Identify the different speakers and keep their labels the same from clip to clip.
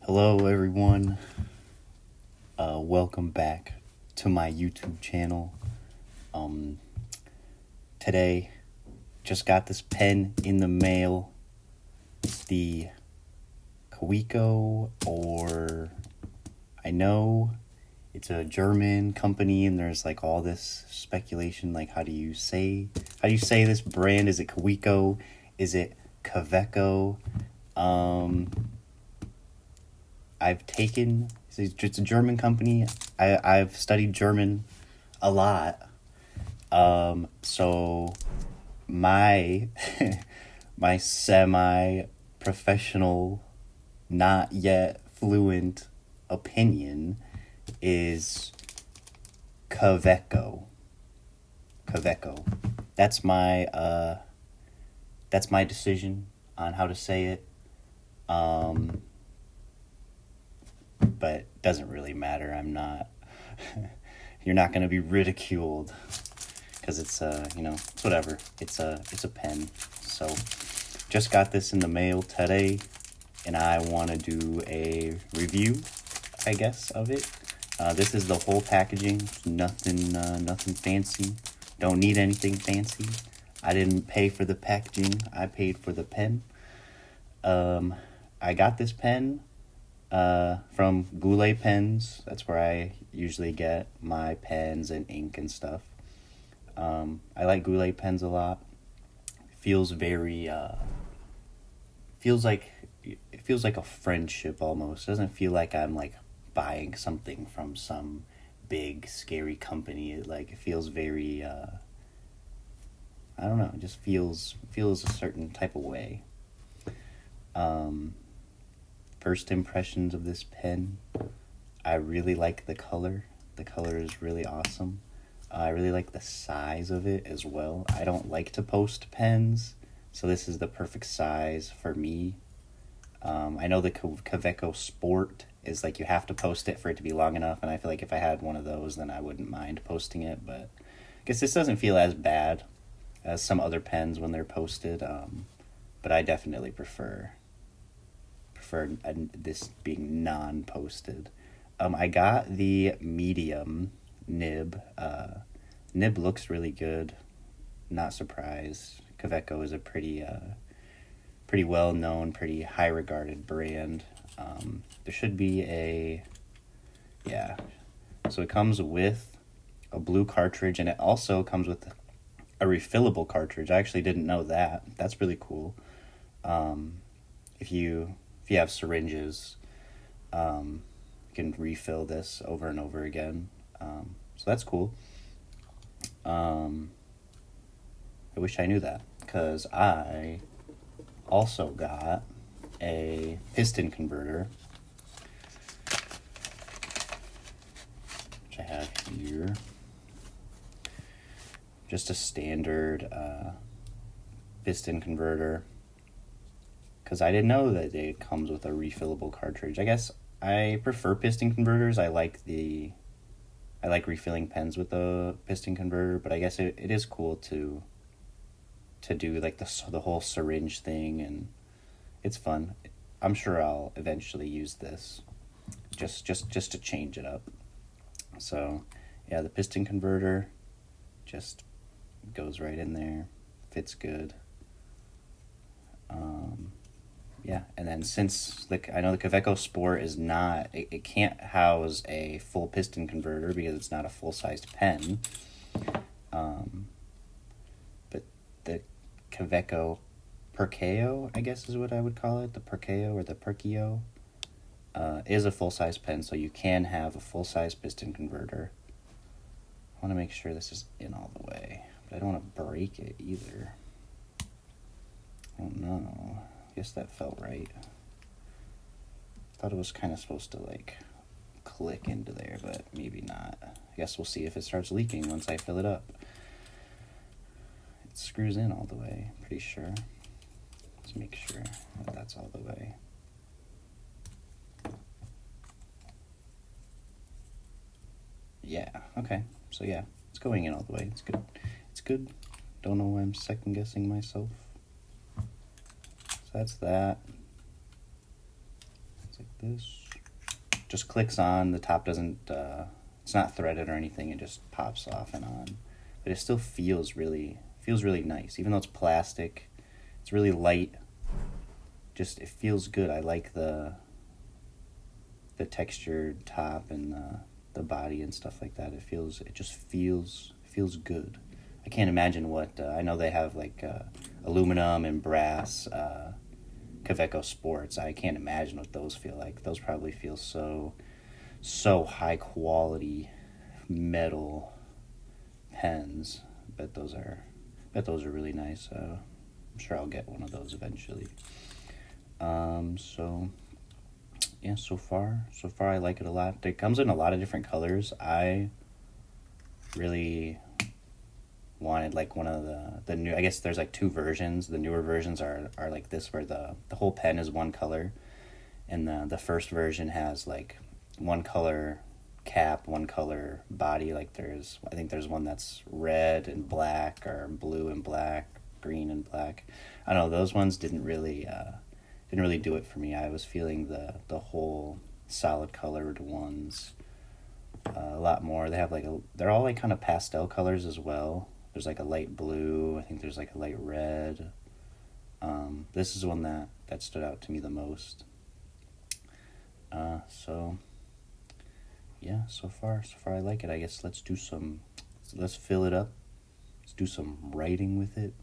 Speaker 1: Hello, everyone. Welcome back to my YouTube channel. Today, just got this pen in the mail. It's the KAWECO, or I know it's a German company, and there's like all this speculation. Like, how do you say this brand? Is it KAWECO? Is it KAWECO? It's a German company. I've studied German a lot. So my my semi-professional, not yet fluent opinion is KAWECO. KAWECO. That's my decision on how to say it. But it doesn't really matter. You're not going to be ridiculed because it's it's whatever. It's a pen. So just got this in the mail today, and I want to do a review, I guess, of it. This is the whole packaging. Nothing fancy. Don't need anything fancy. I didn't pay for the packaging. I paid for the pen. I got this pen from Goulet Pens. That's where I usually get my pens and ink and stuff. I like Goulet Pens a lot. It feels very, feels like a friendship almost. It doesn't feel like I'm like buying something from some big scary company. It feels very, I don't know, it just feels a certain type of way. First impressions of this pen, I really like the color. The color is really awesome. I really like the size of it as well. I don't like to post pens, so this is the perfect size for me. I know the KAWECO Sport is like you have to post it for it to be long enough, and I feel like if I had one of those, then I wouldn't mind posting it, but I guess this doesn't feel as bad as some other pens when they're posted, but I definitely prefer this being non-posted. I got the medium nib. Nib looks really good. Not surprised. KAWECO is a pretty well-known, pretty high-regarded brand. There should be so it comes with a blue cartridge, and it also comes with a refillable cartridge. I actually didn't know that. That's really cool. If you have syringes, you can refill this over and over again. So that's cool. I wish I knew that, because I also got a piston converter, which I have here. Just a standard piston converter, because I didn't know that it comes with a refillable cartridge. I guess I prefer piston converters. I like refilling pens with the piston converter, but I guess it is cool to do like the whole syringe thing, and it's fun. I'm sure I'll eventually use this just to change it up. So yeah, the piston converter just goes right in there, fits good. Yeah, and then since I know the KAWECO Sport is not, it can't house a full piston converter because it's not a full-sized pen. But the KAWECO PERKEO, I guess is what I would call it, the PERKEO or the PERKEO, is a full-size pen, so you can have a full-size piston converter. I want to make sure this is in all the way, but I don't want to break it either. Oh no. I guess that felt right. Thought it was kind of supposed to like click into there, but maybe not. I guess we'll see if it starts leaking once I fill it up. It screws in all the way, pretty sure. Let's make sure that that's all the way. Yeah, okay. So yeah, it's going in all the way. It's good. It's good. Don't know why I'm second guessing myself. So that's that. like this. Just clicks on, the top doesn't, it's not threaded or anything, it just pops off and on. But it still feels really nice. Even though it's plastic, it's really light. Just, it feels good. I like the textured top and the body and stuff like that. It just feels good. I can't imagine what, I know they have like aluminum and brass KAWECO Sports. I can't imagine what those feel like. Those probably feel so high quality metal pens. Bet those are really nice. I'm sure I'll get one of those eventually. So yeah, so far I like it a lot. It comes in a lot of different colors. I really wanted like one of the new, I guess there's like two versions. The newer versions are like this, where the whole pen is one color, and the first version has like one color cap, one color body. Like I think there's one that's red and black, or blue and black, green and black. I don't know, those ones didn't really do it for me. I was feeling the whole solid colored ones a lot more. They have like they're all like kind of pastel colors as well. There's like a light blue. I think there's like a light red. This is the one that stood out to me the most. So yeah, so far I like it. I guess let's fill it up. Let's do some writing with it.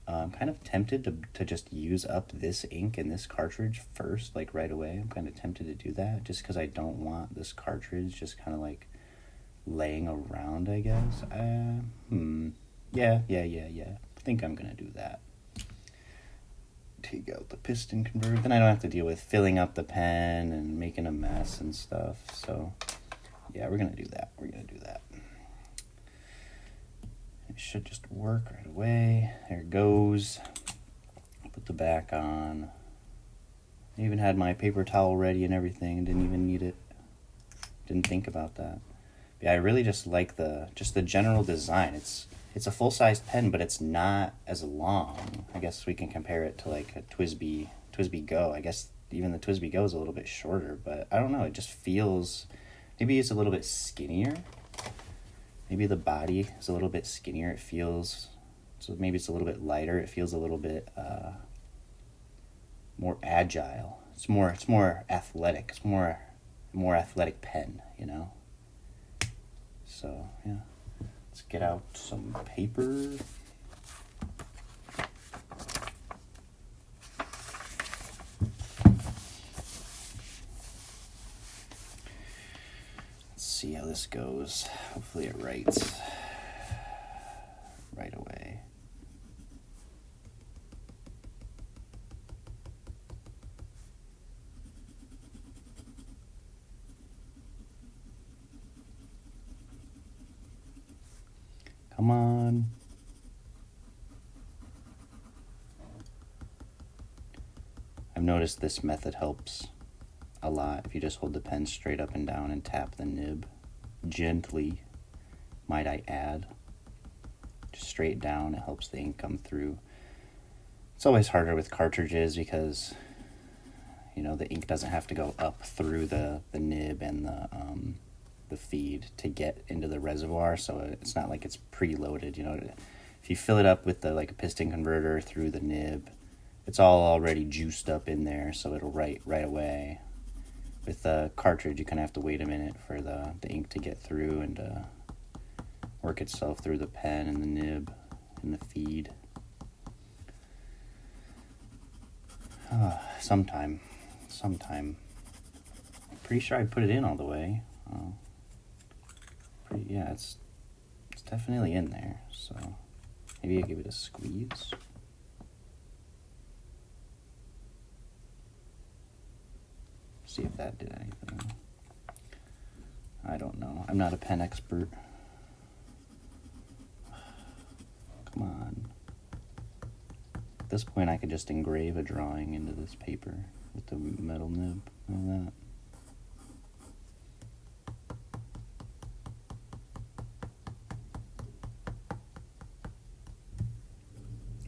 Speaker 1: I'm kind of tempted to just use up this ink and this cartridge first, like right away. I'm kind of tempted to do that just because I don't want this cartridge just kind of like laying around, I guess. Yeah. I think I'm going to do that. Take out the piston converter. Then I don't have to deal with filling up the pen and making a mess and stuff. So yeah, we're going to do that. It should just work right away. There it goes. Put the back on. I even had my paper towel ready and everything. Didn't even need it. Didn't think about that. But yeah, I really just like the general design. It's a full-sized pen, but it's not as long. I guess we can compare it to like a TWSBI Go. I guess even the TWSBI Go is a little bit shorter, but I don't know. It just feels, maybe it's a little bit skinnier. Maybe the body is a little bit skinnier. It feels, so maybe it's a little bit lighter. It feels a little bit more agile. It's more athletic. It's more athletic pen, you know? So, yeah. Let's get out some paper. See how this goes. Hopefully it writes right away. Come on. I've noticed this method helps a lot if you just hold the pen straight up and down and tap the nib gently, might I add. Just straight down, it helps the ink come through. It's always harder with cartridges because, you know, the ink doesn't have to go up through the nib and the feed to get into the reservoir, so it's not like it's preloaded. You know, if you fill it up with a piston converter through the nib, it's all already juiced up in there, so it'll write right away. With the cartridge, you kind of have to wait a minute for the ink to get through and work itself through the pen and the nib and the feed. Sometime. Pretty sure I put it in all the way. Yeah, it's definitely in there. So maybe I give it a squeeze. See if that did anything. I don't know. I'm not a pen expert. Come on. At this point, I could just engrave a drawing into this paper with the metal nib. Look at that.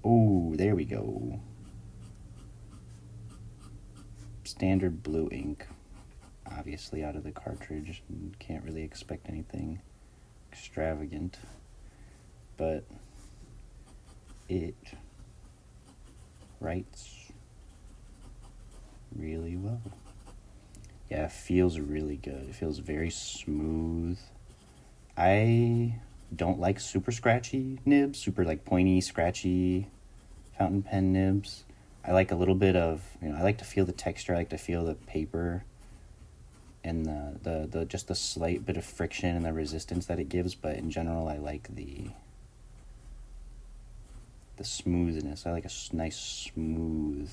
Speaker 1: Oh, there we go. standard blue ink, obviously out of the cartridge. Can't really expect anything extravagant, but it writes really well. Yeah, it feels really good. It feels very smooth. I don't like super scratchy nibs, super like pointy, scratchy fountain pen nibs. I like a little bit of, I like to feel the texture. I like to feel the paper and the just the slight bit of friction and the resistance that it gives. But in general, I like the smoothness. I like a nice smooth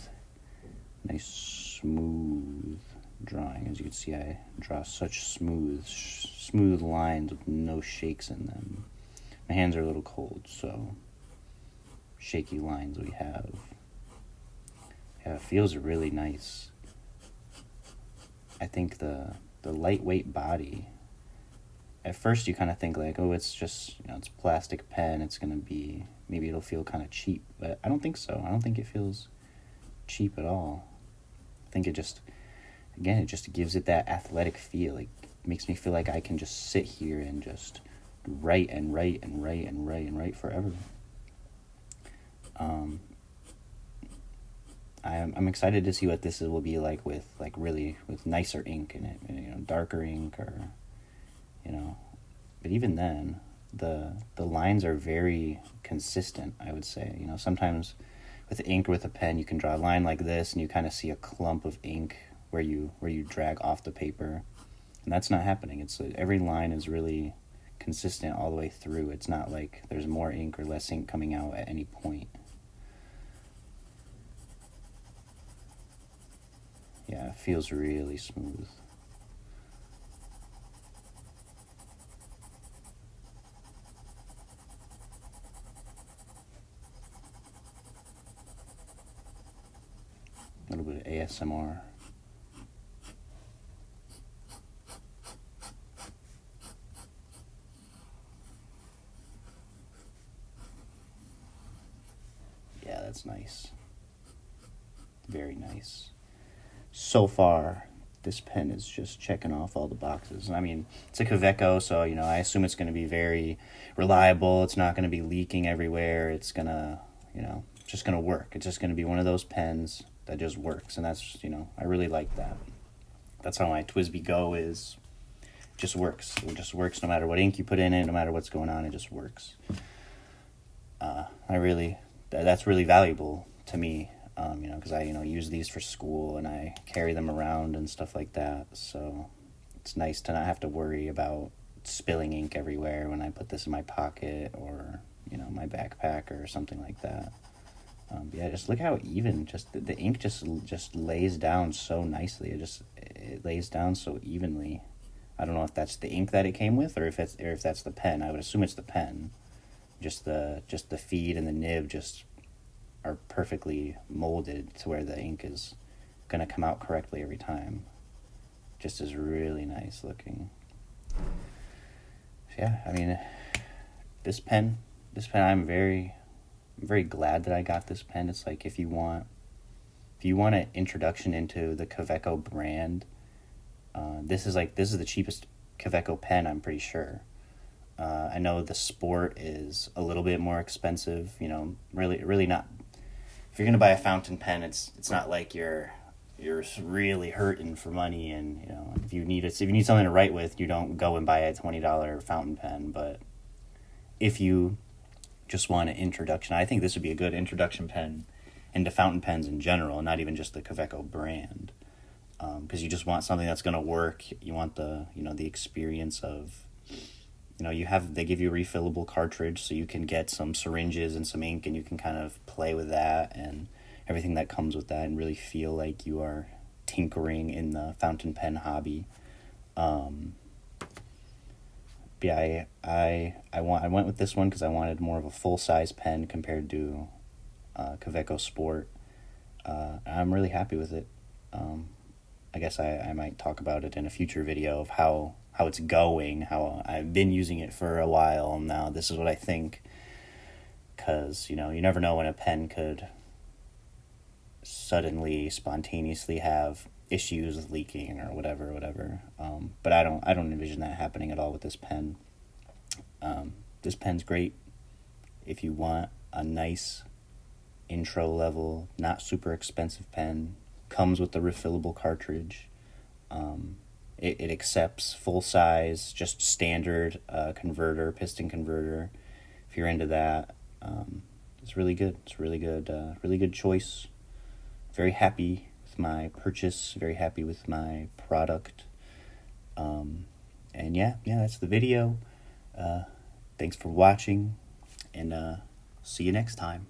Speaker 1: drawing. As you can see, I draw such smooth lines with no shakes in them. My hands are a little cold, so shaky lines we have. Yeah, it feels really nice. I think the lightweight body, at first you kind of think like, oh, it's just, it's a plastic pen, it's going to be, maybe it'll feel kind of cheap, but I don't think so. I don't think it feels cheap at all. I think it just gives it that athletic feel. Like, makes me feel like I can just sit here and just write forever. I'm excited to see what this will be like with nicer ink in it, darker ink, or but even then the lines are very consistent, I would say. Sometimes with ink or with a pen you can draw a line like this and you kind of see a clump of ink where you drag off the paper, and that's not happening. It's every line is really consistent all the way through. It's not like there's more ink or less ink coming out at any point. Yeah, it feels really smooth. A little bit of ASMR. Yeah, that's nice. Very nice. So far, this pen is just checking off all the boxes. I mean, it's a KAWECO, so, I assume it's going to be very reliable. It's not going to be leaking everywhere. It's going to, just going to work. It's just going to be one of those pens that just works, and that's, I really like that. That's how my TWSBI Go is. It just works. It just works no matter what ink you put in it, no matter what's going on, it just works. That's really valuable to me. Because I, use these for school and I carry them around and stuff like that. So it's nice to not have to worry about spilling ink everywhere when I put this in my pocket or, my backpack or something like that. Yeah, just look how even just the ink just lays down so nicely. It lays down so evenly. I don't know if that's the ink that it came with or if that's the pen. I would assume it's the pen. Just the feed and the nib just are perfectly molded to where the ink is going to come out correctly every time. Just is really nice looking. Yeah, I mean, this pen, I'm very glad that I got this pen. It's like if you want an introduction into the KAWECO brand, this is the cheapest KAWECO pen, I'm pretty sure. I know the Sport is a little bit more expensive, really not. If you're going to buy a fountain pen, it's not like you're really hurting for money, and if you need something to write with, you don't go and buy a $20 fountain pen. But if you just want an introduction, I think this would be a good introduction pen into fountain pens in general, not even just the KAWECO brand, because you just want something that's going to work. You want the experience of they give you a refillable cartridge, so you can get some syringes and some ink, and you can kind of play with that and everything that comes with that, and really feel like you are tinkering in the fountain pen hobby. Yeah, I went with this one because I wanted more of a full size pen compared to KAWECO Sport. I'm really happy with it. I guess I might talk about it in a future video of how it's going, how I've been using it for a while now. This is what I think, because you never know when a pen could suddenly, spontaneously have issues with leaking or whatever. But I don't envision that happening at all with this pen. This pen's great if you want a nice intro level, not super expensive pen. Comes with the refillable cartridge. It accepts full size, just standard converter, piston converter. If you're into that, it's really good. It's really good choice. Very happy with my purchase. Very happy with my product. And yeah, that's the video. Thanks for watching, and see you next time.